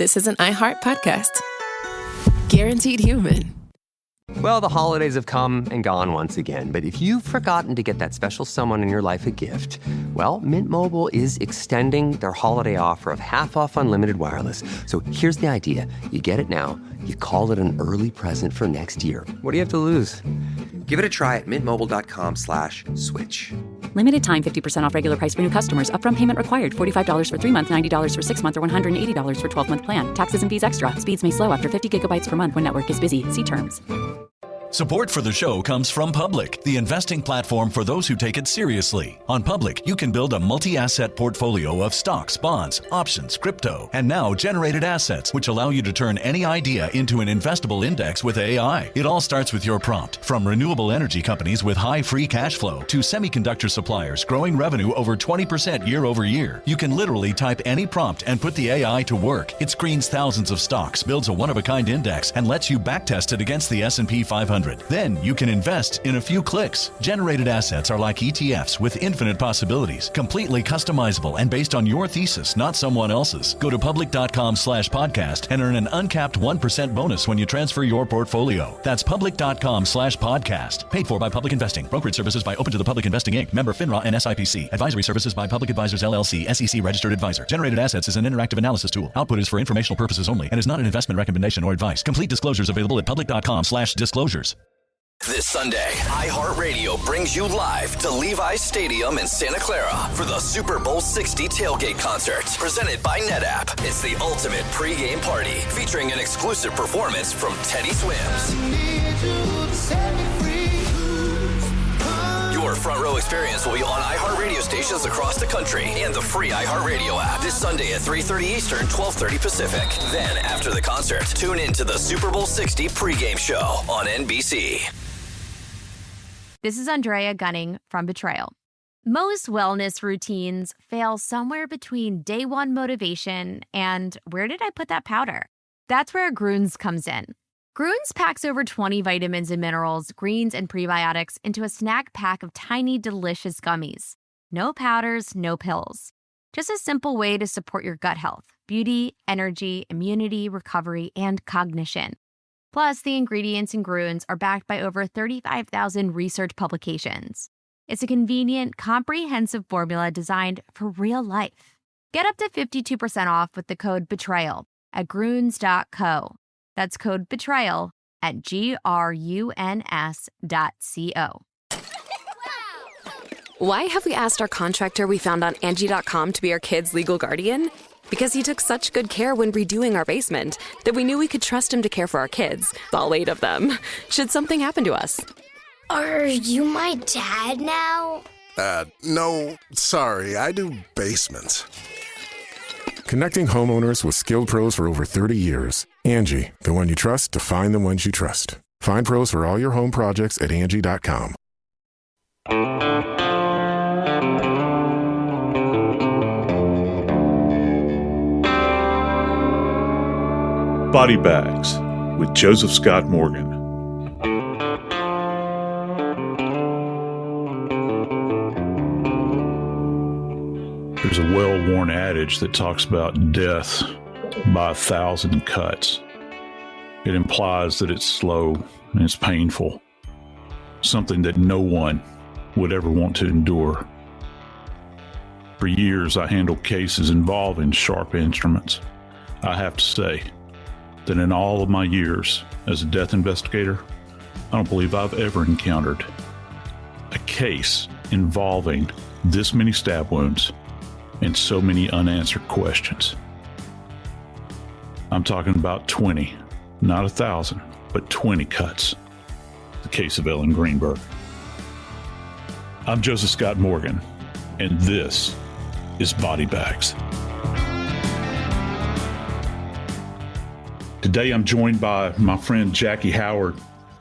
this is an iHeart podcast. Guaranteed human. Well, the holidays have come and gone once again, but if you've forgotten to get that special someone in your life a gift, well, Mint Mobile is extending their holiday offer of half off unlimited wireless. So here's the idea. You get it now. You call it an early present for next year. What do you have to lose? Give it a try at mintmobile.com/switch. Limited time 50% off regular price for new customers. Upfront payment required. $45 for 3 months, $90 for 6 months, or $180 for 12-month plan. Taxes and fees extra. Speeds may slow after 50 gigabytes per month when network is busy. See terms. Support for the show comes from Public, the investing platform for those who take it seriously. On Public, you can build a multi-asset portfolio of stocks, bonds, options, crypto, and now generated assets, which allow you to turn any idea into an investable index with AI. It all starts with your prompt. From renewable energy companies with high free cash flow to semiconductor suppliers growing revenue over 20% year over year, you can literally type any prompt and put the AI to work. It screens thousands of stocks, builds a one-of-a-kind index, and lets you backtest it against the S&P 500. Then you can invest in a few clicks. Generated assets are like ETFs with infinite possibilities, completely customizable and based on your thesis, not someone else's. Go to public.com/podcast and earn an uncapped 1% bonus when you transfer your portfolio. That's public.com/podcast. Paid for by Public Investing. Brokerage services by Open to the Public Investing Inc. Member FINRA and SIPC. Advisory services by Public Advisors LLC, SEC registered advisor. Generated assets is an interactive analysis tool. Output is for informational purposes only and is not an investment recommendation or advice. Complete disclosures available at public.com/disclosures. This Sunday, iHeartRadio brings you live to Levi's Stadium in Santa Clara for the Super Bowl 60 tailgate concert, presented by NetApp. It's the ultimate pregame party, featuring an exclusive performance from Teddy Swims. Your front row experience will be on iHeartRadio stations across the country and the free iHeartRadio app this Sunday at 3:30 Eastern, 12:30 Pacific. Then, after the concert, tune in to the Super Bowl 60 pregame show on NBC. This is Andrea Gunning from Betrayal. Most wellness routines fail somewhere between day one motivation and where did I put that powder? That's where Grunes comes in. Grunes packs over 20 vitamins and minerals, greens, and prebiotics into a snack pack of tiny, delicious gummies. No powders, no pills. Just a simple way to support your gut health, beauty, energy, immunity, recovery, and cognition. Plus, the ingredients in Grunes are backed by over 35,000 research publications. It's a convenient, comprehensive formula designed for real life. Get up to 52% off with the code BETRAYAL at Grunes.co. That's code BETRAYAL at GRUNS.co. Why have we asked our contractor we found on Angie.com to be our kids' legal guardian? Because he took such good care when redoing our basement that we knew we could trust him to care for our kids, all 8 of them, should something happen to us. Are you my dad now? No, sorry, I do basements. Connecting homeowners with skilled pros for over 30 years. Angie, the one you trust to find the ones you trust. Find pros for all your home projects at Angie.com. Body Bags with Joseph Scott Morgan. There's a well-worn adage that talks about death by 1,000 cuts. It implies that it's slow and it's painful, something that no one would ever want to endure. For years, I handled cases involving sharp instruments. I have to say that in all of my years as a death investigator, I don't believe I've ever encountered a case involving this many stab wounds and so many unanswered questions. I'm talking about 20, not 1,000, but 20 cuts. The case of Ellen Greenberg. I'm Joseph Scott Morgan, and this is Body Bags. Today I'm joined by my friend Jackie Howard,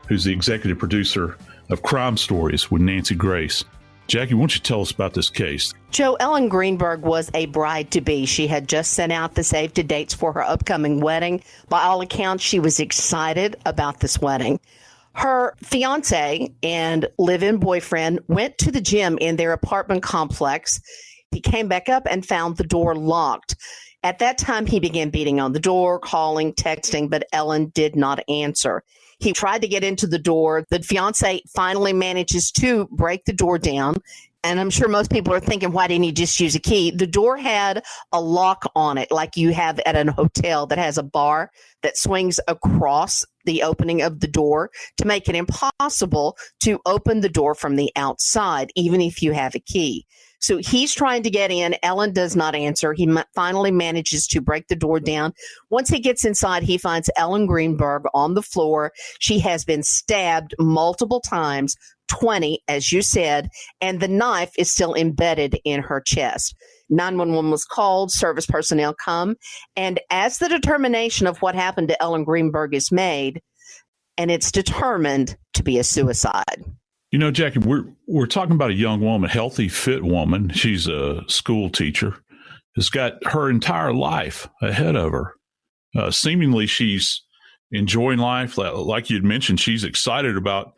who's the executive producer of Crime Stories with Nancy Grace. Jackie, why don't you tell us about this case? Joe, Ellen Greenberg was a bride-to-be. She had just sent out the save-to dates for her upcoming wedding. By all accounts, she was excited about this wedding. Her fiance and live-in boyfriend went to the gym in their apartment complex. He came back up and found the door locked. At that time, he began beating on the door, calling, texting, but Ellen did not answer. He tried to get into the door. The fiance finally manages to break the door down. And I'm sure most people are thinking, why didn't he just use a key? The door had a lock on it, like you have at a hotel that has a bar that swings across the opening of the door to make it impossible to open the door from the outside, even if you have a key. So he's trying to get in. Ellen does not answer. He finally manages to break the door down. Once he gets inside, he finds Ellen Greenberg on the floor. She has been stabbed multiple times, 20, as you said, and the knife is still embedded in her chest. 911 was called, service personnel come, and as the determination of what happened to Ellen Greenberg is made, and it's determined to be a suicide. You know, Jackie, we're talking about a young woman, healthy, fit woman. She's a school teacher, has got her entire life ahead of her. Seemingly, she's enjoying life. Like you'd mentioned, she's excited about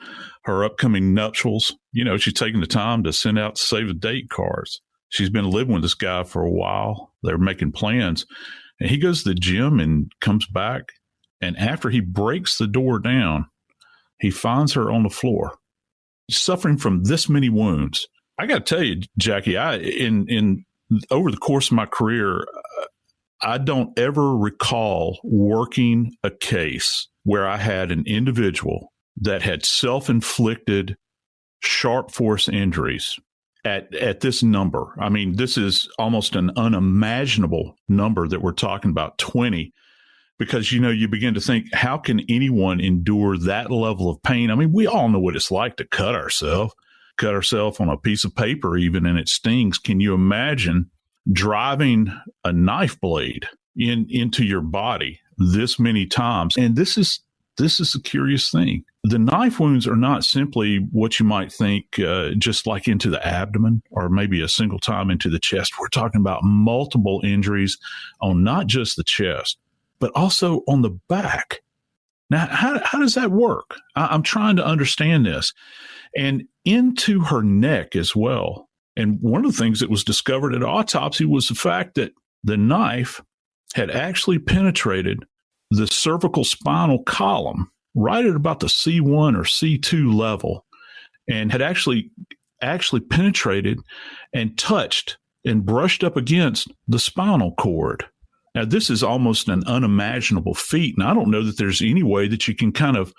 her upcoming nuptials. You know, she's taking the time to send out save the date cards. She's been living with this guy for a while. They're making plans. And he goes to the gym and comes back. And after he breaks the door down, he finds her on the floor, suffering from this many wounds. I got to tell you, Jackie, in over the course of my career, I don't ever recall working a case where I had an individual that had self-inflicted sharp force injuries at this number. I mean, this is almost an unimaginable number that we're talking about, 20. Because, you know, you begin to think, how can anyone endure that level of pain? I mean, we all know what it's like to cut ourselves on a piece of paper even, and it stings. Can you imagine driving a knife blade into your body this many times? And this is a curious thing. The knife wounds are not simply what you might think, just like into the abdomen or maybe a single time into the chest. We're talking about multiple injuries on not just the chest, but also on the back. Now, how does that work? I'm trying to understand this. And into her neck as well. And one of the things that was discovered at autopsy was the fact that the knife had actually penetrated the cervical spinal column right at about the C1 or C2 level, and had actually penetrated and touched and brushed up against the spinal cord. Now, this is almost an unimaginable feat, and I don't know that there's any way that you can kind of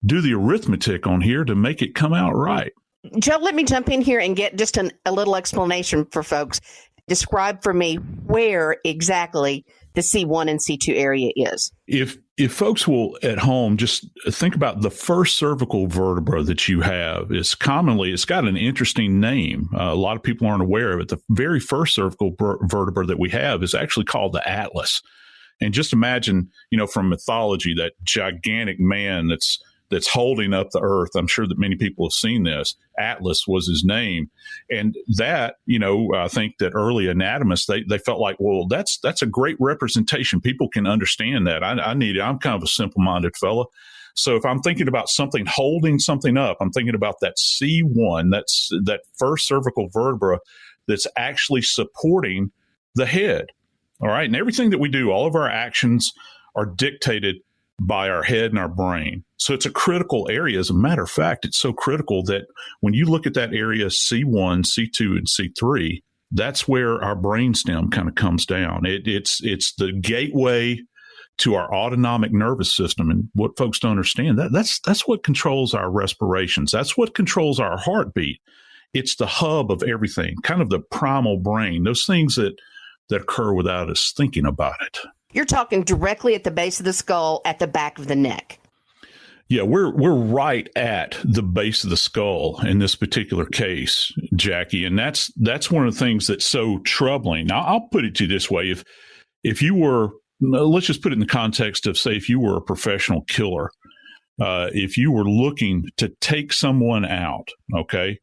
do the arithmetic on here to make it come out right. Joe, let me jump in here and get just a little explanation for folks. Describe for me where exactly the C1 and C2 area is. If folks will at home just think about the first cervical vertebra that you have, it's got an interesting name. A lot of people aren't aware of it. The very first cervical vertebra that we have is actually called the atlas. And just imagine, you know, from mythology, that gigantic man that's holding up the earth. I'm sure that many people have seen this. Atlas was his name. And that, you know, I think that early anatomists, they felt like, well, that's a great representation. People can understand that. I'm kind of a simple-minded fella. So if I'm thinking about something holding something up, I'm thinking about that C1, that's that first cervical vertebra that's actually supporting the head. All right. And everything that we do, all of our actions are dictated by our head and our brain. So it's a critical area. As a matter of fact, it's so critical that when you look at that area, C1, C2, and C3, that's where our brainstem kind of comes down. It's the gateway to our autonomic nervous system. And what folks don't understand, that's what controls our respirations. That's what controls our heartbeat. It's the hub of everything, kind of the primal brain, those things that occur without us thinking about it. You're talking directly at the base of the skull, at the back of the neck. Yeah, we're right at the base of the skull in this particular case, Jackie, and that's one of the things that's so troubling. Now, I'll put it to you this way: if you were, let's just put it in the context of, say, if you were a professional killer, if you were looking to take someone out, okay,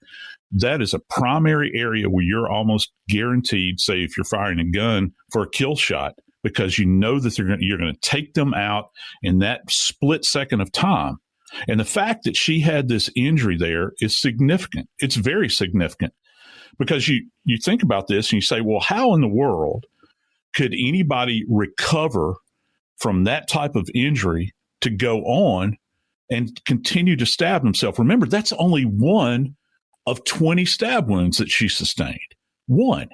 that is a primary area where you're almost guaranteed, say, if you're firing a gun, for a kill shot, because you know that you're going to take them out in that split second of time. And the fact that she had this injury there is significant. It's very significant, because you think about this and you say, well, how in the world could anybody recover from that type of injury to go on and continue to stab himself? Remember, that's only one of 20 stab wounds that she sustained. One.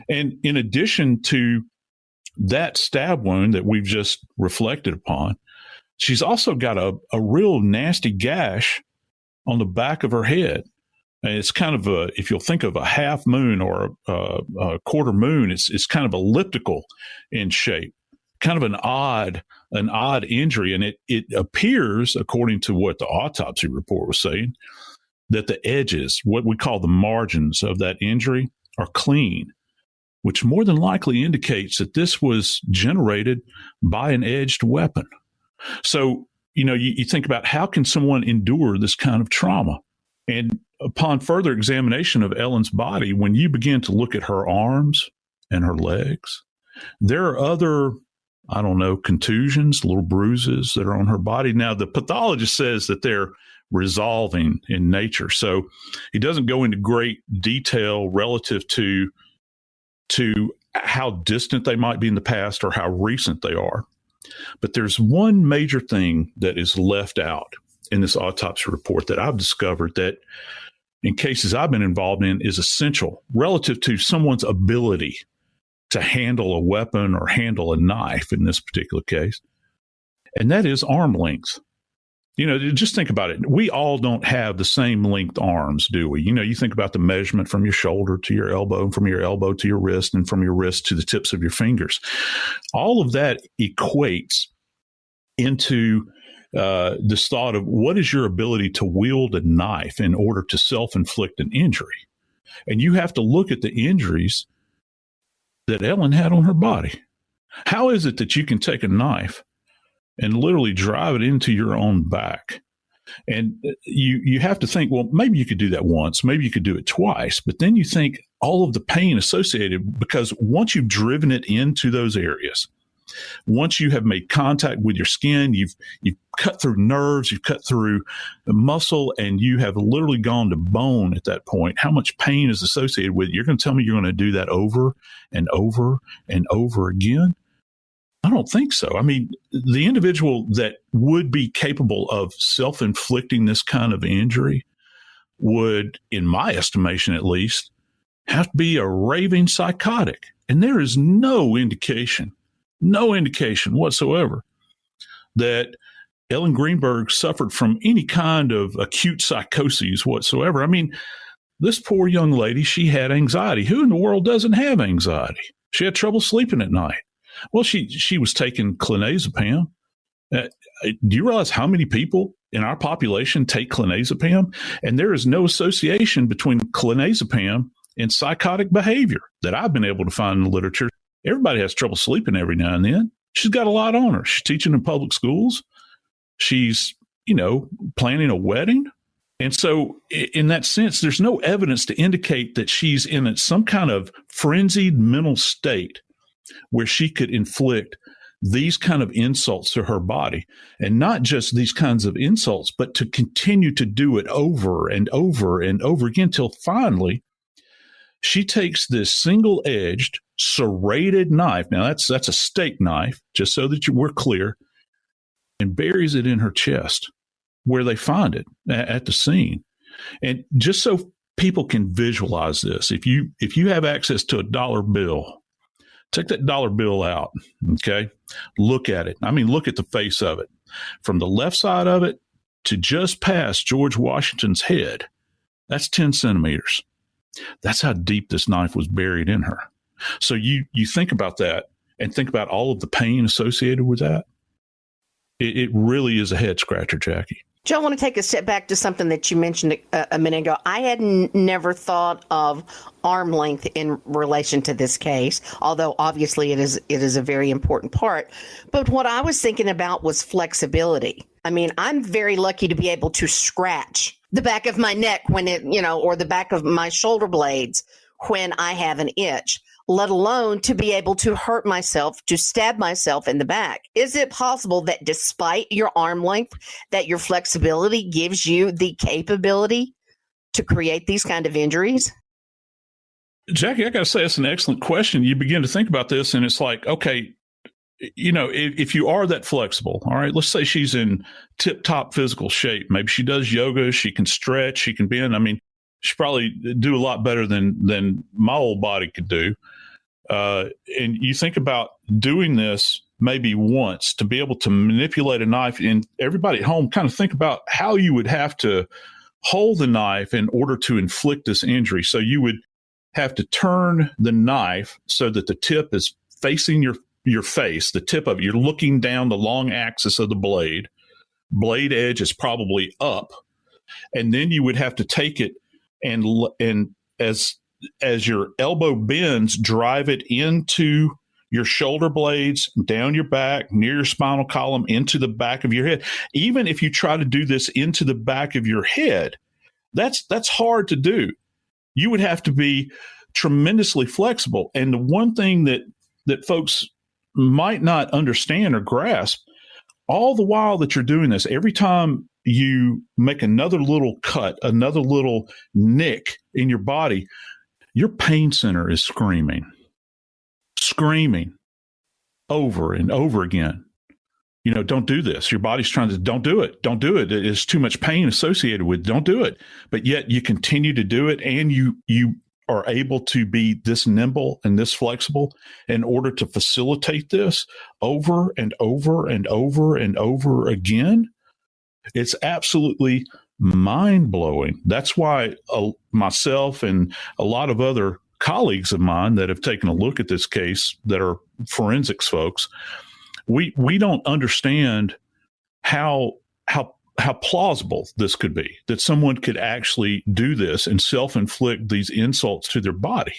And in addition to that stab wound that we've just reflected upon, she's also got a real nasty gash on the back of her head. And it's kind of if you'll think of a half moon or a quarter moon, it's kind of elliptical in shape, kind of an odd injury. And it appears, according to what the autopsy report was saying, that the edges, what we call the margins of that injury, are clean, which more than likely indicates that this was generated by an edged weapon. So, you think about, how can someone endure this kind of trauma? And upon further examination of Ellen's body, when you begin to look at her arms and her legs, there are other, contusions, little bruises that are on her body. Now, the pathologist says that they're resolving in nature. So he doesn't go into great detail relative to how distant they might be in the past or how recent they are. But there's one major thing that is left out in this autopsy report that I've discovered that, in cases I've been involved in, is essential relative to someone's ability to handle a weapon or handle a knife in this particular case. And that is arm length. Just think about it. We all don't have the same length arms, do we? You think about the measurement from your shoulder to your elbow, and from your elbow to your wrist, and from your wrist to the tips of your fingers. All of that equates into this thought of, what is your ability to wield a knife in order to self-inflict an injury? And you have to look at the injuries that Ellen had on her body. How is it that you can take a knife and literally drive it into your own back? And you have to think, well, maybe you could do that once, maybe you could do it twice, but then you think all of the pain associated, because once you've driven it into those areas, once you have made contact with your skin, you've cut through nerves, you've cut through the muscle, and you have literally gone to bone at that point. How much pain is associated with it? You're going to tell me you're going to do that over and over and over again? I don't think so. I mean, the individual that would be capable of self-inflicting this kind of injury would, in my estimation at least, have to be a raving psychotic. And there is no indication whatsoever that Ellen Greenberg suffered from any kind of acute psychoses whatsoever. I mean, this poor young lady, she had anxiety. Who in the world doesn't have anxiety? She had trouble sleeping at night. Well, she was taking clonazepam. Do you realize how many people in our population take clonazepam? And there is no association between clonazepam and psychotic behavior that I've been able to find in the literature. Everybody has trouble sleeping every now and then. She's got a lot on her. She's teaching in public schools. She's, planning a wedding. And so in that sense, there's no evidence to indicate that she's in some kind of frenzied mental state where she could inflict these kind of insults to her body. And not just these kinds of insults, but to continue to do it over and over and over again till finally she takes this single-edged, serrated knife. Now, that's a steak knife, just so that we're clear, and buries it in her chest where they find it at the scene. And just so people can visualize this, if you have access to a dollar bill, take that dollar bill out, okay? Look at it. I mean, look at the face of it. From the left side of it to just past George Washington's head, that's 10 centimeters. That's how deep this knife was buried in her. So you think about that and think about all of the pain associated with that. It really is a head scratcher, Jackie. Joe, I want to take a step back to something that you mentioned a minute ago. I had never thought of arm length in relation to this case, although obviously it is a very important part. But what I was thinking about was flexibility. I mean, I'm very lucky to be able to scratch the back of my neck when or the back of my shoulder blades when I have an itch, let alone to be able to hurt myself, to stab myself in the back. Is it possible that despite your arm length, that your flexibility gives you the capability to create these kind of injuries? Jackie, I got to say, it's an excellent question. You begin to think about this, and it's like, okay, if you are that flexible, all right, let's say she's in tip-top physical shape. Maybe she does yoga. She can stretch. She can bend. I mean, she probably do a lot better than my old body could do. And you think about doing this maybe once to be able to manipulate a knife, and everybody at home kind of think about how you would have to hold the knife in order to inflict this injury. So you would have to turn the knife so that the tip is facing your face, the tip of it. You're looking down the long axis of the blade. Blade edge is probably up. And then you would have to take it and as your elbow bends, drive it into your shoulder blades, down your back, near your spinal column, into the back of your head. Even if you try to do this into the back of your head, that's hard to do. You would have to be tremendously flexible. And the one thing that folks might not understand or grasp, all the while that you're doing this, every time you make another little cut, another little nick in your body, your pain center is screaming over and over again. Don't do this. Your body's trying to, don't do it. Don't do it. There's too much pain associated with it. Don't do it. But yet you continue to do it, and you are able to be this nimble and this flexible in order to facilitate this over and over and over and over again. It's absolutely mind-blowing. That's why myself and a lot of other colleagues of mine that have taken a look at this case that are forensics folks, we don't understand how plausible this could be, that someone could actually do this and self-inflict these insults to their body.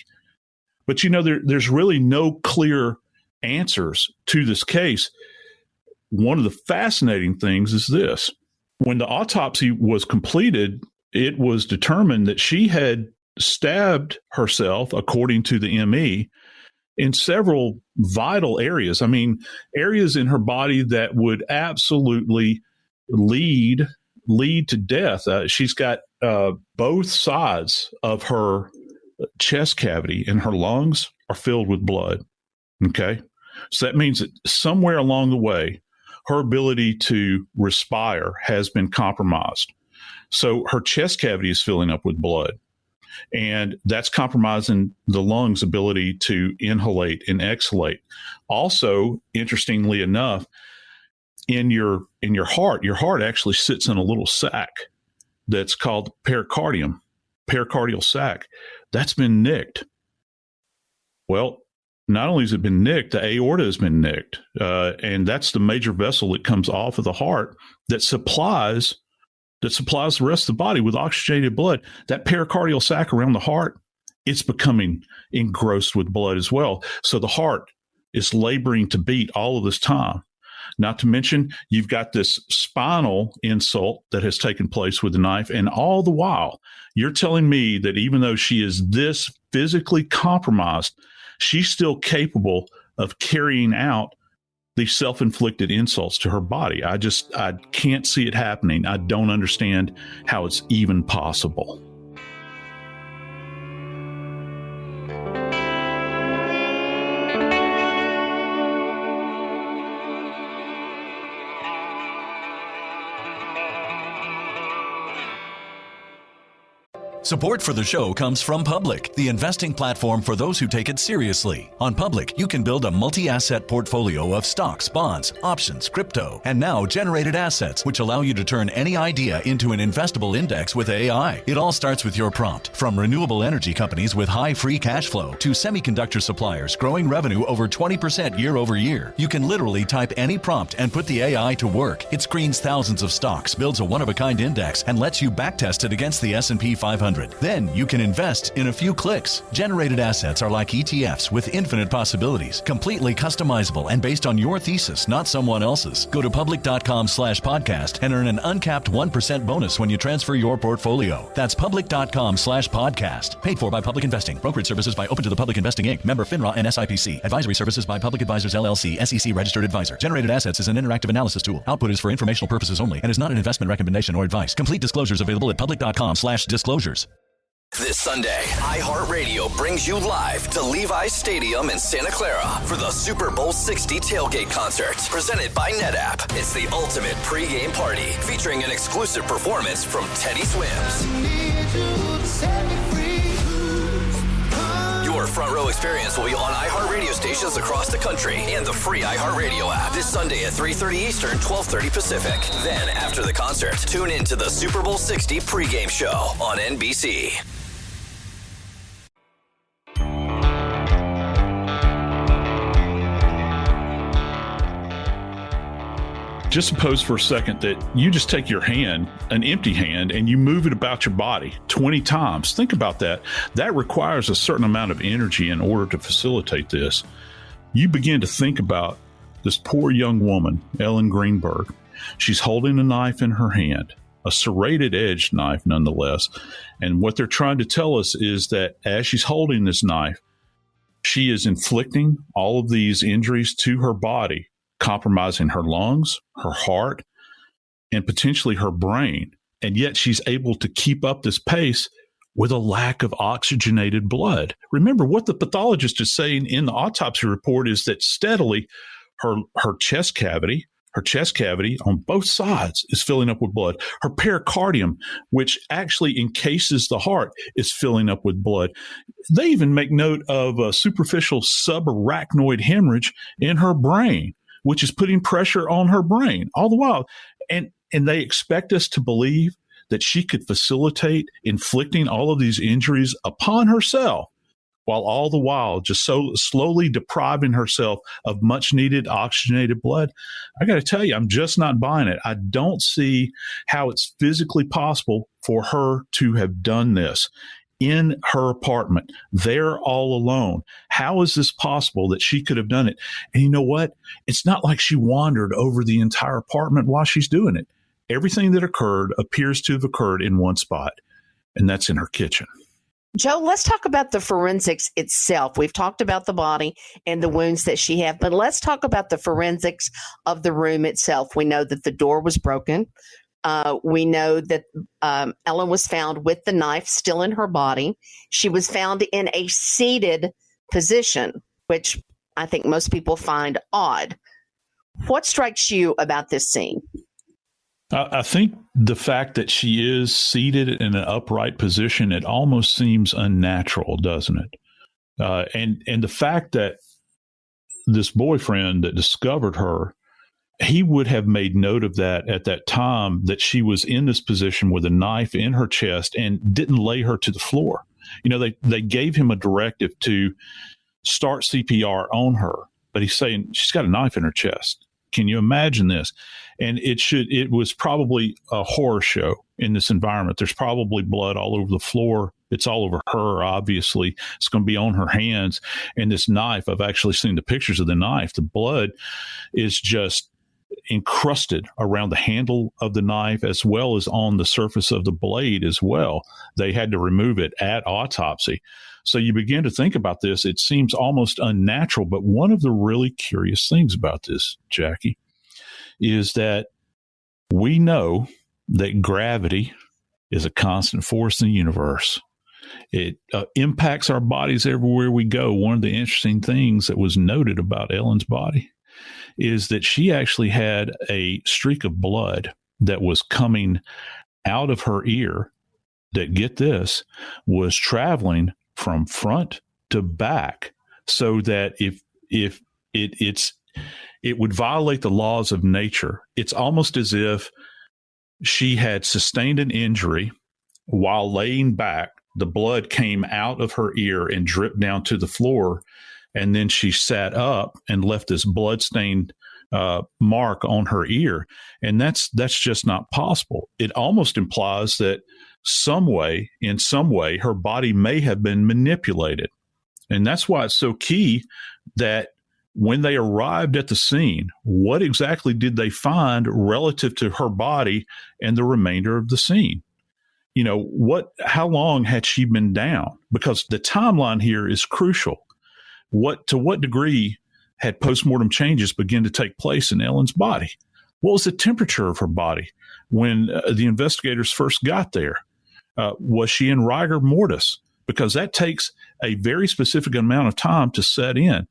But there's really no clear answers to this case. One of the fascinating things is this: when the autopsy was completed, it was determined that she had stabbed herself, according to the ME, in several vital areas. I mean, areas in her body that would absolutely lead to death. She's got both sides of her chest cavity and her lungs are filled with blood. Okay. So that means that somewhere along the way, her ability to respire has been compromised. So her chest cavity is filling up with blood, and that's compromising the lungs' ability to inhalate and exhalate. Also, interestingly enough, in your heart actually sits in a little sac that's called pericardial sac. That's been nicked. Well, not only has it been nicked, the aorta has been nicked, and that's the major vessel that comes off of the heart that supplies the rest of the body with oxygenated blood. That pericardial sac around the heart, it's becoming engrossed with blood as well. So the heart is laboring to beat all of this time. Not to mention, you've got this spinal insult that has taken place with the knife. And all the while, you're telling me that even though she is this physically compromised, she's still capable of carrying out these self-inflicted insults to her body. I can't see it happening. I don't understand how it's even possible. Support for the show comes from Public, the investing platform for those who take it seriously. On Public, you can build a multi-asset portfolio of stocks, bonds, options, crypto, and now generated assets, which allow you to turn any idea into an investable index with AI. It all starts with your prompt. From renewable energy companies with high free cash flow to semiconductor suppliers growing revenue over 20% year over year, you can literally type any prompt and put the AI to work. It screens thousands of stocks, builds a one-of-a-kind index, and lets you backtest it against the S&P 500. Then you can invest in a few clicks. Generated assets are like ETFs with infinite possibilities, completely customizable and based on your thesis, not someone else's. Go to public.com/podcast and earn an uncapped 1% bonus when you transfer your portfolio. That's public.com/podcast. Paid for by Public Investing. Brokerage services by Open to the Public Investing Inc. Member FINRA and SIPC. Advisory services by Public Advisors LLC, SEC registered advisor. Generated assets is an interactive analysis tool. Output is for informational purposes only and is not an investment recommendation or advice. Complete disclosures available at public.com/disclosures. This Sunday, iHeartRadio brings you live to Levi's Stadium in Santa Clara for the Super Bowl 60 tailgate concert, presented by NetApp. It's the ultimate pregame party, featuring an exclusive performance from Teddy Swims. Your front row experience will be on iHeartRadio stations across the country and the free iHeartRadio app this Sunday at 3:30 Eastern, 12:30 Pacific. Then, after the concert, tune in to the Super Bowl 60 pregame show on NBC. Just suppose for a second that you just take your hand, an empty hand, and you move it about your body 20 times. Think about that. That requires a certain amount of energy in order to facilitate this. You begin to think about this poor young woman, Ellen Greenberg. She's holding a knife in her hand, a serrated edged knife nonetheless. And what they're trying to tell us is that as she's holding this knife, she is inflicting all of these injuries to her body, compromising her lungs, her heart, and potentially her brain. And yet she's able to keep up this pace with a lack of oxygenated blood. Remember, what the pathologist is saying in the autopsy report is that steadily her chest cavity on both sides is filling up with blood. Her pericardium, which actually encases the heart, is filling up with blood. They even make note of a superficial subarachnoid hemorrhage in her brain, which is putting pressure on her brain all the while. And they expect us to believe that she could facilitate inflicting all of these injuries upon herself, while all the while just so slowly depriving herself of much needed oxygenated blood. I got to tell you, I'm just not buying it. I don't see how it's physically possible for her to have done this in her apartment, there all alone. How is this possible that she could have done it? And you know what? It's not like she wandered over the entire apartment while she's doing it. Everything that occurred appears to have occurred in one spot, and that's in her kitchen. Joe, let's talk about the forensics itself. We've talked about the body and the wounds that she had, but let's talk about the forensics of the room itself. We know that the door was broken. We know that Ellen was found with the knife still in her body. She was found in a seated position, which I think most people find odd. What strikes you about this scene? I think the fact that she is seated in an upright position, it almost seems unnatural, doesn't it? And the fact that this boyfriend that discovered her, he would have made note of that at that time, that she was in this position with a knife in her chest, and didn't lay her to the floor. You know, they gave him a directive to start CPR on her, but he's saying she's got a knife in her chest. Can you imagine this? And it was probably a horror show in this environment. There's probably blood all over the floor. It's all over her, obviously. It's going to be on her hands. And this knife, I've actually seen the pictures of the knife. The blood is just encrusted around the handle of the knife, as well as on the surface of the blade as well. They had to remove it at autopsy. So you begin to think about this. It seems almost unnatural. But one of the really curious things about this, Jackie, is that we know that gravity is a constant force in the universe. It impacts our bodies everywhere we go. One of the interesting things that was noted about Ellen's body is that she actually had a streak of blood that was coming out of her ear that, get this, was traveling from front to back, so that if it would violate the laws of nature. It's almost as if she had sustained an injury while laying back. The blood came out of her ear and dripped down to the floor. And then she sat up and left this bloodstained mark on her ear. And that's just not possible. It almost implies that in some way, her body may have been manipulated. And that's why it's so key that when they arrived at the scene, what exactly did they find relative to her body and the remainder of the scene? You know, how long had she been down? Because the timeline here is crucial. To what degree had postmortem changes begin to take place in Ellen's body? What was the temperature of her body when the investigators first got there? Was she in rigor mortis? Because that takes a very specific amount of time to set in.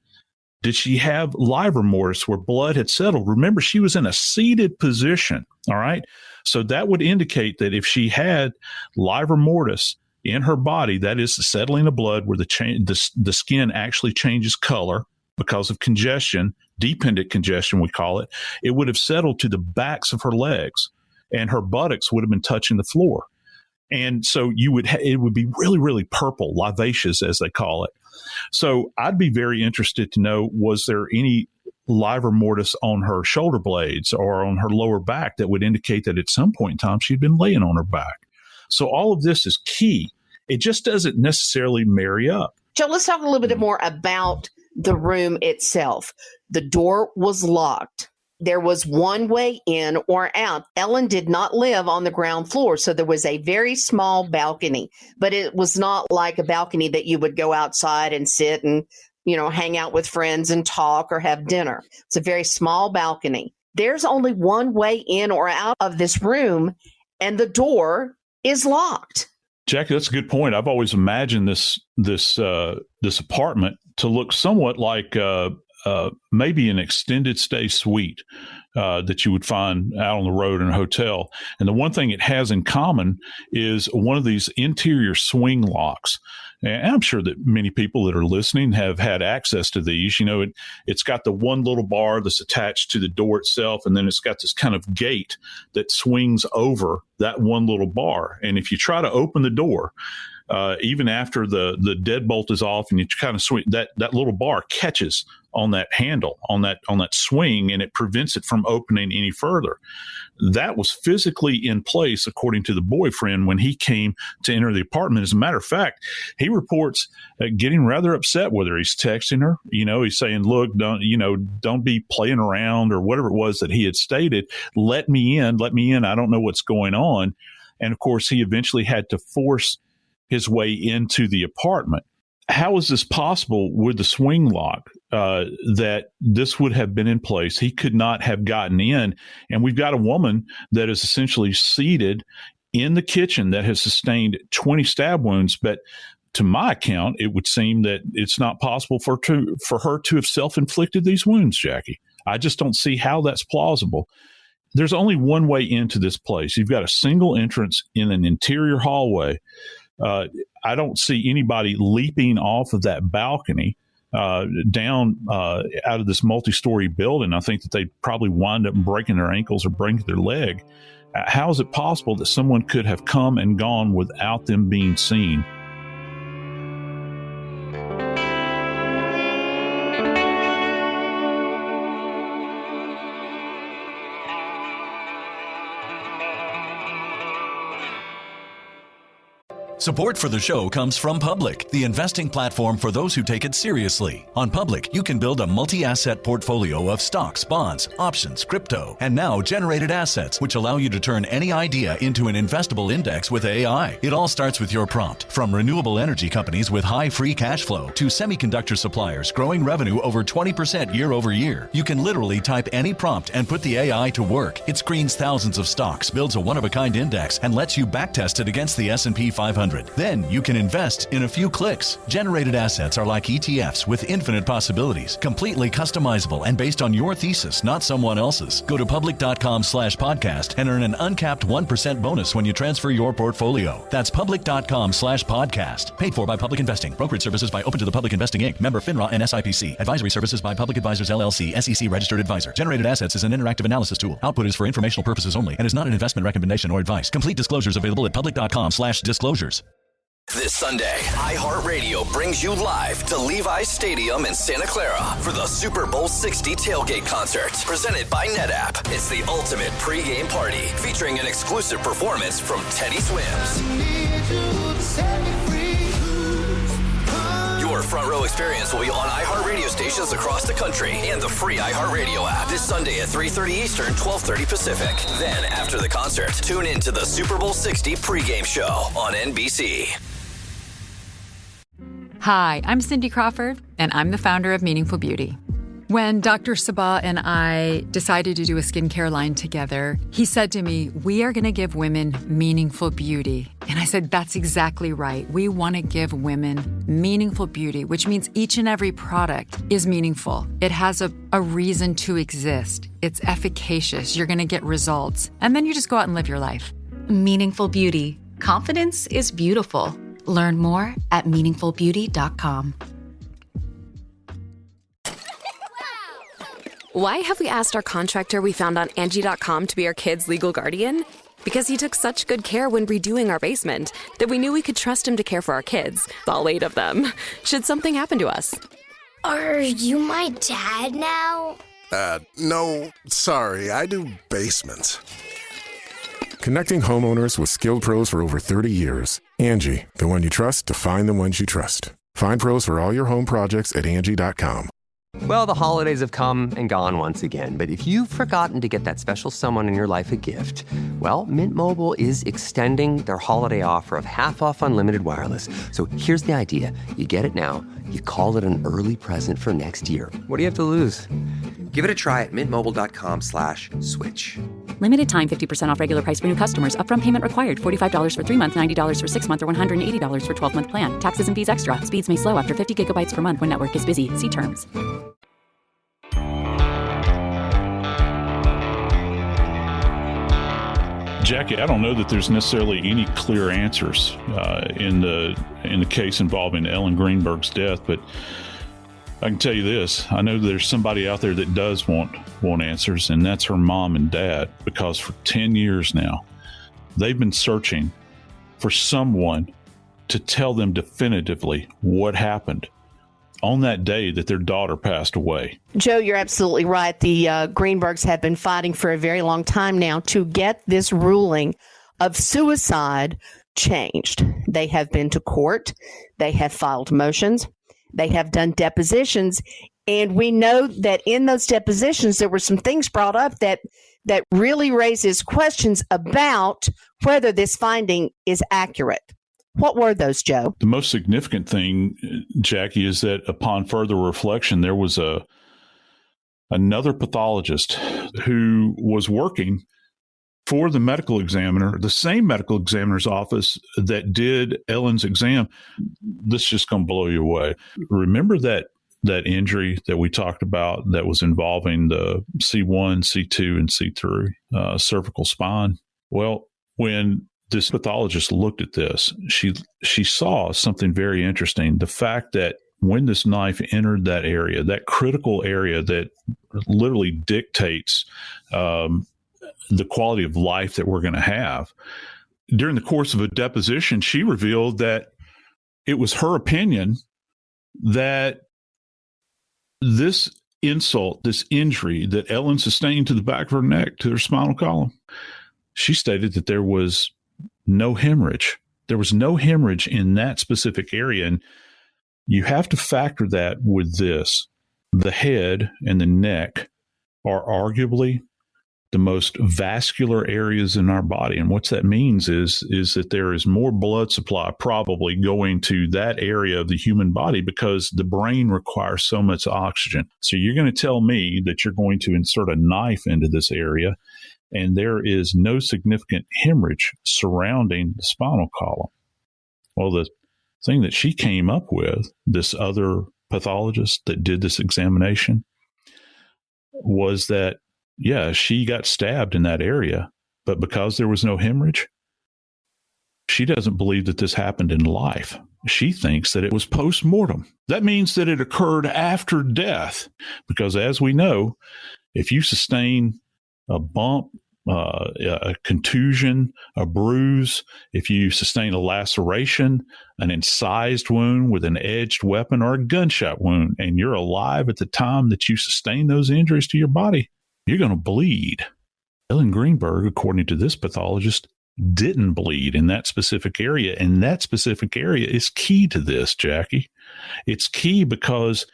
Did she have livor mortis where blood had settled? Remember, she was in a seated position, all right? So that would indicate that if she had livor mortis in her body, that is the settling of blood where the skin actually changes color because of congestion, dependent congestion we call it, it would have settled to the backs of her legs and her buttocks would have been touching the floor. And so it would be really, really purple, vivacious as they call it. So I'd be very interested to know, was there any livor mortis on her shoulder blades or on her lower back that would indicate that at some point in time she'd been laying on her back? So all of this is key. It just doesn't necessarily marry up. Joe, let's talk a little bit more about the room itself. The door was locked. There was one way in or out. Ellen did not live on the ground floor, so there was a very small balcony, but it was not like a balcony that you would go outside and sit and, hang out with friends and talk or have dinner. It's a very small balcony. There's only one way in or out of this room, and the door is locked. Jackie, that's a good point. I've always imagined this apartment to look somewhat like maybe an extended stay suite that you would find out on the road in a hotel. And the one thing it has in common is one of these interior swing locks. And I'm sure that many people that are listening have had access to these. It's got the one little bar that's attached to the door itself, and then it's got this kind of gate that swings over that one little bar. And if you try to open the door, even after the deadbolt is off and you kind of swing, that little bar catches on that handle, on that swing, and it prevents it from opening any further. That was physically in place, according to the boyfriend, when he came to enter the apartment. As a matter of fact, he reports getting rather upset with her. He's texting her, he's saying, look, don't be playing around, or whatever it was that he had stated. Let me in. I don't know what's going on. And of course, he eventually had to force his way into the apartment. How is this possible with the swing lock that this would have been in place? He could not have gotten in. And we've got a woman that is essentially seated in the kitchen that has sustained 20 stab wounds. But to my account, it would seem that it's not possible for her to have self-inflicted these wounds, Jackie. I just don't see how that's plausible. There's only one way into this place. You've got a single entrance in an interior hallway. I don't see anybody leaping off of that balcony down out of this multi-story building. I think that they'd probably wind up breaking their ankles or breaking their leg. How is it possible that someone could have come and gone without them being seen? Support for the show comes from Public, the investing platform for those who take it seriously. On Public, you can build a multi-asset portfolio of stocks, bonds, options, crypto, and now generated assets, which allow you to turn any idea into an investable index with AI. It all starts with your prompt. From renewable energy companies with high free cash flow to semiconductor suppliers growing revenue over 20% year over year, you can literally type any prompt and put the AI to work. It screens thousands of stocks, builds a one-of-a-kind index, and lets you backtest it against the S&P 500. Then you can invest in a few clicks. Generated assets are like ETFs with infinite possibilities, completely customizable and based on your thesis, not someone else's. Go to public.com/podcast and earn an uncapped 1% bonus when you transfer your portfolio. That's public.com/podcast. Paid for by Public Investing. Brokerage services by Open to the Public Investing Inc. Member FINRA and SIPC. Advisory services by Public Advisors LLC, SEC registered advisor. Generated assets is an interactive analysis tool. Output is for informational purposes only and is not an investment recommendation or advice. Complete disclosures available at public.com/disclosures. This Sunday, iHeartRadio brings you live to Levi's Stadium in Santa Clara for the Super Bowl 60 tailgate concert, presented by NetApp. It's the ultimate pregame party, featuring an exclusive performance from Teddy Swims. Your front row experience will be on iHeartRadio stations across the country and the free iHeartRadio app this Sunday at 3:30 Eastern, 12:30 Pacific. Then, after the concert, tune in to the Super Bowl 60 pregame show on NBC. Hi, I'm Cindy Crawford, and I'm the founder of Meaningful Beauty. When Dr. Sabah and I decided to do a skincare line together, he said to me, "We are going to give women meaningful beauty." And I said, "That's exactly right. We want to give women meaningful beauty, which means each and every product is meaningful. It has a reason to exist. It's efficacious. You're going to get results. And then you just go out and live your life." Meaningful beauty. Confidence is beautiful. Learn more at meaningfulbeauty.com. Why have we asked our contractor we found on Angie.com to be our kids' legal guardian? Because he took such good care when redoing our basement that we knew we could trust him to care for our kids, all 8 of them, should something happen to us. Are you my dad now? No, sorry, I do basements. Connecting homeowners with skilled pros for over 30 years. Angie, the one you trust to find the ones you trust. Find pros for all your home projects at Angie.com. Well, the holidays have come and gone once again, but if you've forgotten to get that special someone in your life a gift, well, Mint Mobile is extending their holiday offer of half off unlimited wireless. So here's the idea. You get it now, you call it an early present for next year. What do you have to lose? Give it a try at mintmobile.com/switch. Limited time 50% off regular price for new customers. Upfront payment required. $45 for 3 months, $90 for 6 months, or $180 for 12-month plan. Taxes and fees extra. Speeds may slow after 50 gigabytes per month when network is busy. See terms. Jackie, I don't know that there's necessarily any clear answers in the case involving Ellen Greenberg's death, but I can tell you this. I know there's somebody out there that does want answers, and that's her mom and dad, because for 10 years now, they've been searching for someone to tell them definitively what happened on that day that their daughter passed away. Joe, you're absolutely right. The Greenbergs have been fighting for a very long time now to get this ruling of suicide changed. They have been to court. They have filed motions. They have done depositions. And we know that in those depositions, there were some things brought up that really raises questions about whether this finding is accurate. What were those, Joe? The most significant thing, Jackie, is that upon further reflection, there was another pathologist who was working for the medical examiner, the same medical examiner's office that did Ellen's exam. This is just going to blow you away. Remember that injury that we talked about that was involving the C1, C2, and C3 cervical spine? Well, when this pathologist looked at this, she saw something very interesting. The fact that when this knife entered that area, that critical area that literally dictates the quality of life that we're going to have, during the course of a deposition, she revealed that it was her opinion that this insult, this injury that Ellen sustained to the back of her neck, to her spinal column, she stated that there was no hemorrhage. There was no hemorrhage in that specific area. And you have to factor that with this. The head and the neck are arguably the most vascular areas in our body. And what that means is that there is more blood supply probably going to that area of the human body because the brain requires so much oxygen. So you're going to tell me that you're going to insert a knife into this area and there is no significant hemorrhage surrounding the spinal column. Well, the thing that she came up with, this other pathologist that did this examination, was that, yeah, she got stabbed in that area, but because there was no hemorrhage, she doesn't believe that this happened in life. She thinks that it was post-mortem. That means that it occurred after death, because as we know, if you sustain a bump, a contusion, a bruise, if you sustain a laceration, an incised wound with an edged weapon, or a gunshot wound, and you're alive at the time that you sustain those injuries to your body, you're going to bleed. Ellen Greenberg, according to this pathologist, didn't bleed in that specific area. And that specific area is key to this, Jackie. It's key because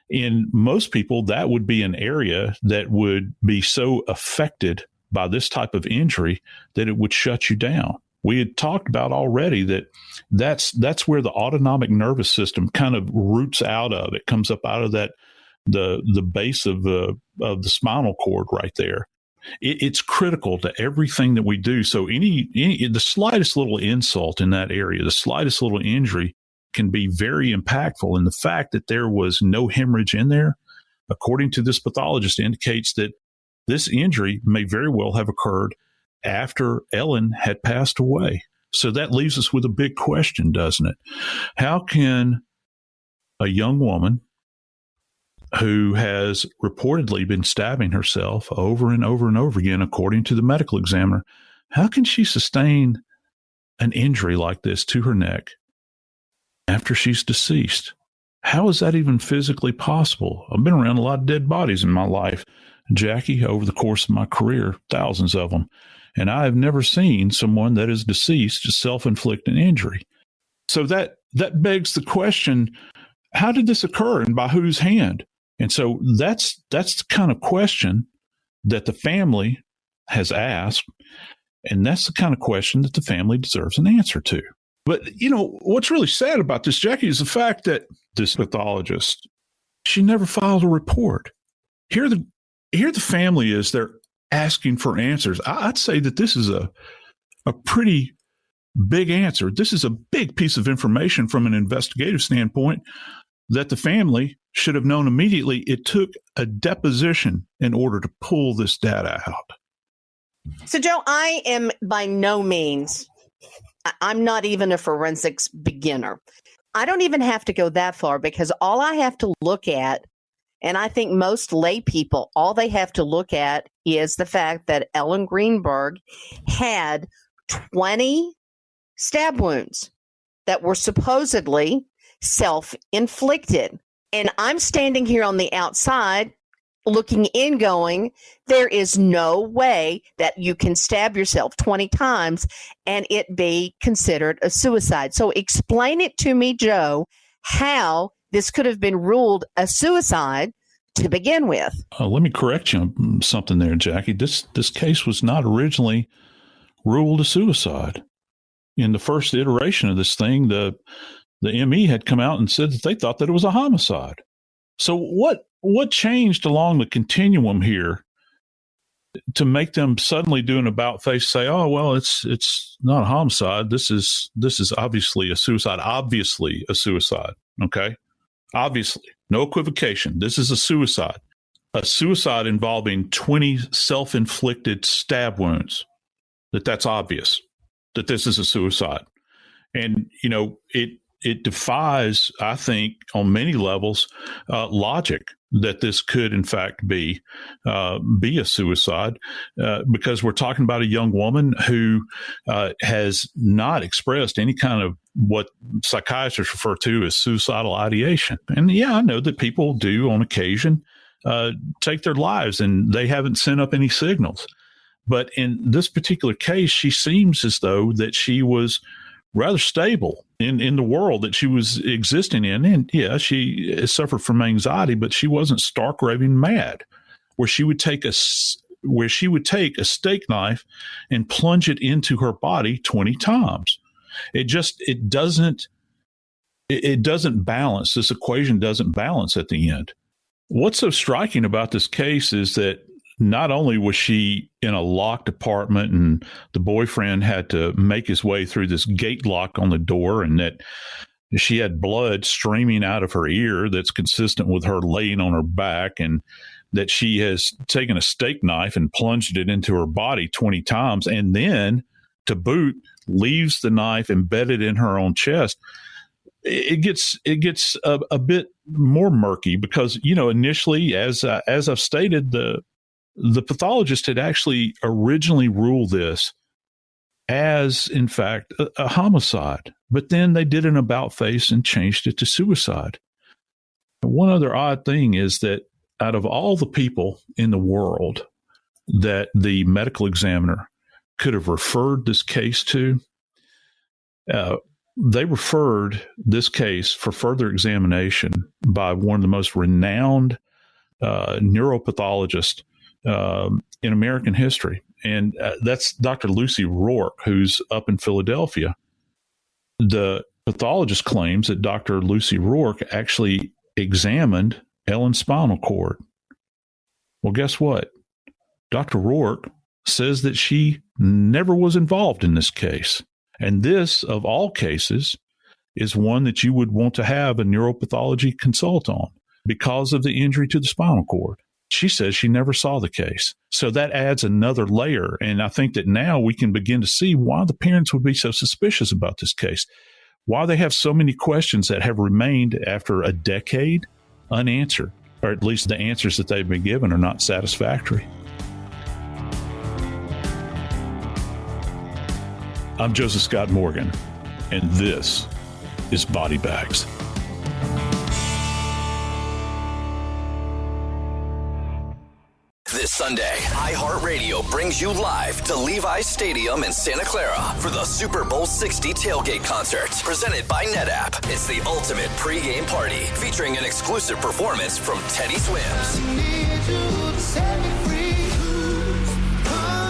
in most people, that would be an area that would be so affected by this type of injury that it would shut you down. We had talked about already that's where the autonomic nervous system kind of roots out of. It comes up out of that the base of the spinal cord right there. It's critical to everything that we do. So the slightest little insult in that area, the slightest little injury can be very impactful. And the fact that there was no hemorrhage in there, according to this pathologist, indicates that this injury may very well have occurred after Ellen had passed away. So that leaves us with a big question, doesn't it? How can a young woman who has reportedly been stabbing herself over and over and over again, according to the medical examiner, how can she sustain an injury like this to her neck after she's deceased? How is that even physically possible? I've been around a lot of dead bodies in my life, Jackie, over the course of my career, thousands of them. And I have never seen someone that is deceased to self-inflict an injury. So that begs the question, how did this occur and by whose hand? And so that's the kind of question that the family has asked, and that's the kind of question that the family deserves an answer to. But, what's really sad about this, Jackie, is the fact that this pathologist, she never filed a report. Here the family is, they're asking for answers. I'd say that this is a pretty big answer. This is a big piece of information from an investigative standpoint that the family should have known immediately. It took a deposition in order to pull this data out. So, Joe, I am by no means, I'm not even a forensics beginner. I don't even have to go that far, because all I have to look at, and I think most lay people, all they have to look at is the fact that Ellen Greenberg had 20 stab wounds that were supposedly self-inflicted. And I'm standing here on the outside looking in going, there is no way that you can stab yourself 20 times and it be considered a suicide. So explain it to me, Joe, how this could have been ruled a suicide to begin with. Let me correct you on something there, Jackie. This case was not originally ruled a suicide. In the first iteration of this thing, the ME had come out and said that they thought that it was a homicide. So what changed along the continuum here to make them suddenly do an about face, say, oh, well, it's not a homicide. This is obviously a suicide. Obviously a suicide. Okay. Obviously, no equivocation. This is a suicide. A suicide involving 20 self-inflicted stab wounds. That's obvious that this is a suicide. And, it defies, I think, on many levels, logic that this could, in fact, be a suicide, because we're talking about a young woman who has not expressed any kind of what psychiatrists refer to as suicidal ideation. And yeah, I know that people do on occasion take their lives, and they haven't sent up any signals. But in this particular case, she seems as though that she was rather stable in the world that she was existing in. And yeah, she suffered from anxiety, but she wasn't stark raving mad, where she would take a steak knife and plunge it into her body 20 times. It doesn't balance. This equation doesn't balance at the end. What's so striking about this case is that not only was she in a locked apartment and the boyfriend had to make his way through this gate lock on the door, and that she had blood streaming out of her ear that's consistent with her laying on her back, and that she has taken a steak knife and plunged it into her body 20 times, and then to boot leaves the knife embedded in her own chest. It gets a bit more murky because, initially, as I've stated, the pathologist had actually originally ruled this as, in fact, a homicide. But then they did an about face and changed it to suicide. One other odd thing is that out of all the people in the world that the medical examiner could have referred this case to, they referred this case for further examination by one of the most renowned neuropathologists in American history. And that's Dr. Lucy Rourke, who's up in Philadelphia. The pathologist claims that Dr. Lucy Rourke actually examined Ellen's spinal cord. Well, guess what? Dr. Rourke says that she never was involved in this case. And this, of all cases, is one that you would want to have a neuropathology consult on because of the injury to the spinal cord. She says she never saw the case. So that adds another layer. And I think that now we can begin to see why the parents would be so suspicious about this case, why they have so many questions that have remained after a decade unanswered, or at least the answers that they've been given are not satisfactory. I'm Joseph Scott Morgan, and this is Body Bags. This Sunday, iHeartRadio brings you live to Levi's Stadium in Santa Clara for the Super Bowl 60 tailgate concert, presented by NetApp. It's the ultimate pregame party, featuring an exclusive performance from Teddy Swims.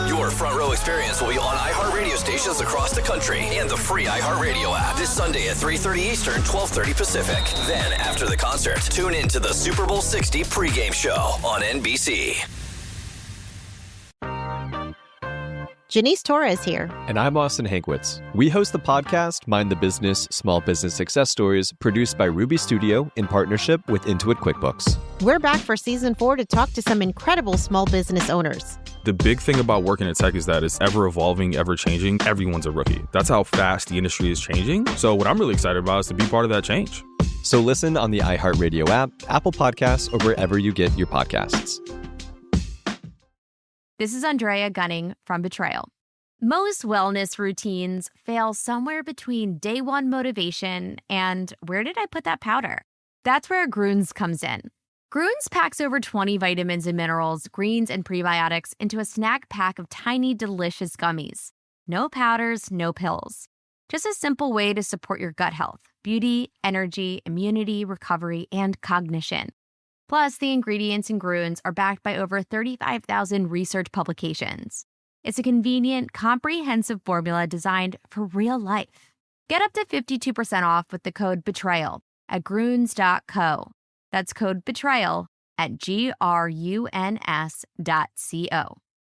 Your front row experience will be on iHeartRadio stations across the country and the free iHeartRadio app this Sunday at 3:30 Eastern, 12:30 Pacific. Then, after the concert, tune in to the Super Bowl 60 pregame show on NBC. Janice Torres here. And I'm Austin Hankwitz. We host the podcast, Mind the Business, Small Business Success Stories, produced by Ruby Studio in partnership with Intuit QuickBooks. We're back for season 4 to talk to some incredible small business owners. The big thing about working in tech is that it's ever evolving, ever changing. Everyone's a rookie. That's how fast the industry is changing. So what I'm really excited about is to be part of that change. So listen on the iHeartRadio app, Apple Podcasts, or wherever you get your podcasts. This is Andrea Gunning from Betrayal. Most wellness routines fail somewhere between day one motivation and where did I put that powder? That's where Grüns comes in. Grüns packs over 20 vitamins and minerals, greens, and prebiotics into a snack pack of tiny, delicious gummies. No powders, no pills. Just a simple way to support your gut health, beauty, energy, immunity, recovery, and cognition. Plus, the ingredients in Grüns are backed by over 35,000 research publications. It's a convenient, comprehensive formula designed for real life. Get up to 52% off with the code BETRAYAL at Grüns.co. That's code BETRAYAL at GRUNS.co.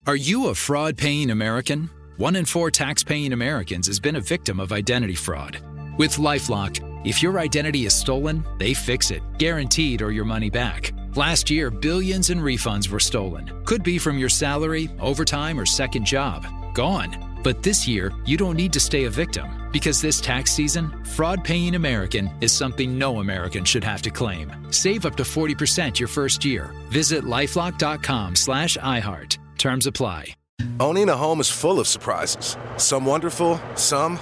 Are you a fraud-paying American? 1 in 4 tax-paying Americans has been a victim of identity fraud. With LifeLock, if your identity is stolen, they fix it, guaranteed, or your money back. Last year, billions in refunds were stolen. Could be from your salary, overtime, or second job. Gone. But this year, you don't need to stay a victim, because this tax season, fraud-paying American is something no American should have to claim. Save up to 40% your first year. Visit LifeLock.com/iHeart. Terms apply. Owning a home is full of surprises. Some wonderful, some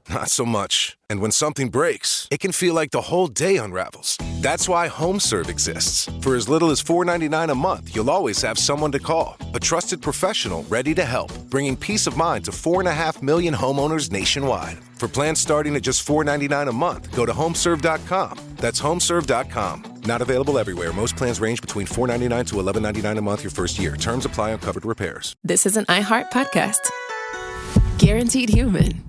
not so much. And when something breaks, it can feel like the whole day unravels. That's why HomeServe exists. For as little as $4.99 a month, you'll always have someone to call. A trusted professional ready to help, bringing peace of mind to 4.5 million homeowners nationwide. For plans starting at just $4.99 a month, go to homeserve.com. That's homeserve.com. Not available everywhere. Most plans range between $4.99 to $11.99 a month your first year. Terms apply on covered repairs. This is an iHeart podcast. Guaranteed Human.